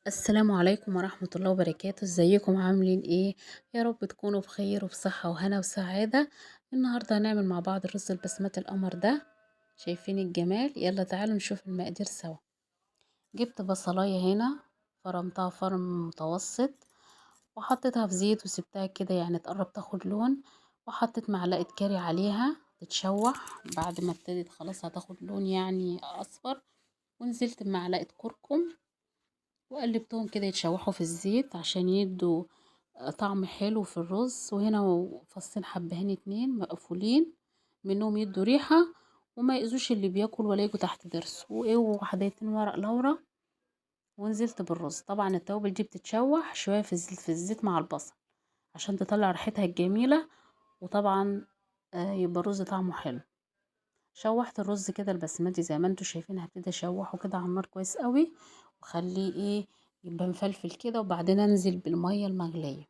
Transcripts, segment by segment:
السلام عليكم ورحمة الله وبركاته، ازيكم عاملين ايه؟ يا رب تكونوا بخير وفي صحة وهنا وسعادة. النهاردة هنعمل مع بعض الرز البسمتي القمر ده. شايفين الجمال؟ يلا تعالوا نشوف المقادير سوا. جبت بصلاية هنا، فرمتها فرم متوسط وحطيتها في زيت وسبتها كده يعني تقرب تاخد لون، وحطيت معلقة كاري عليها تتشوح. بعد ما ابتدت خلاص هتاخد لون يعني اصفر، ونزلت بمعلقة كركم وقلبتهم كده يتشوحوا في الزيت عشان يدوا طعم حلو في الرز. وهنا فصين حبهان اتنين مقفولين منهم يدوا ريحة وما يأذوش اللي بياكل ولا يجوا تحت ضرس، وايه وحدايتين ورق لورا. ونزلت بالرز. طبعا التوابل دي بتتشوح شوية في الزيت مع البصل عشان تطلع ريحتها الجميلة. وطبعا يبقى الرز طعمه حلو. شوحت الرز كده البسمتي زي ما انتوا شايفين، هبتدي اشوحه كده على النار كويس قوي وخليه ايه يبقى مفلفل كده، وبعدين انزل بالميه المغليه.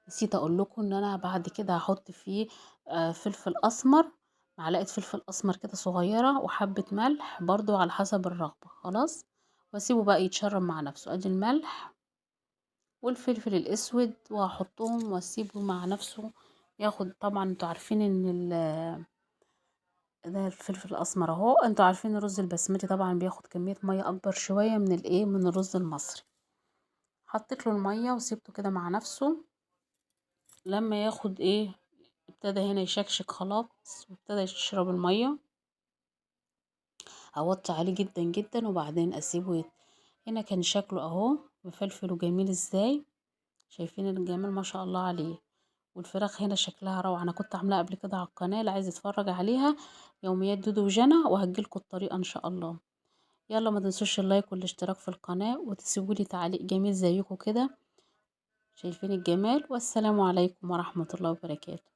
نسيت اقول لكم ان انا بعد كده هحط فيه فلفل اسمر، معلقه فلفل اسمر كده صغيره، وحبه ملح برضو على حسب الرغبه. خلاص، واسيبه بقى يتشرب مع نفسه. ادي الملح والفلفل الاسود وهحطهم واسيبه مع نفسه ياخد. طبعا انتوا عارفين ان ده الفلفل الاسمر اهو. انتوا عارفين الرز البسمتي طبعا بياخد كمية مية اكبر شوية من من الرز المصري. حطيت له المية وسيبته كده مع نفسه لما ياخد ابتدى هنا يشكشك خلاص وابتدى يشرب المية. اوطي عليه جدا جدا وبعدين اسيبه هنا كان شكله اهو مفلفل وجميل ازاي. شايفين الجمال ما شاء الله عليه. والفراخ هنا شكلها روعة. انا كنت عاملاها قبل كده على القناة اللي عايز يتفرج عليها، يوميات دودو وجنى، وهجيلكوا الطريقة ان شاء الله. يلا ما تنسوش اللايك والاشتراك في القناة وتسيبولي تعليق جميل زيكم كده. شايفين الجمال؟ والسلام عليكم ورحمة الله وبركاته.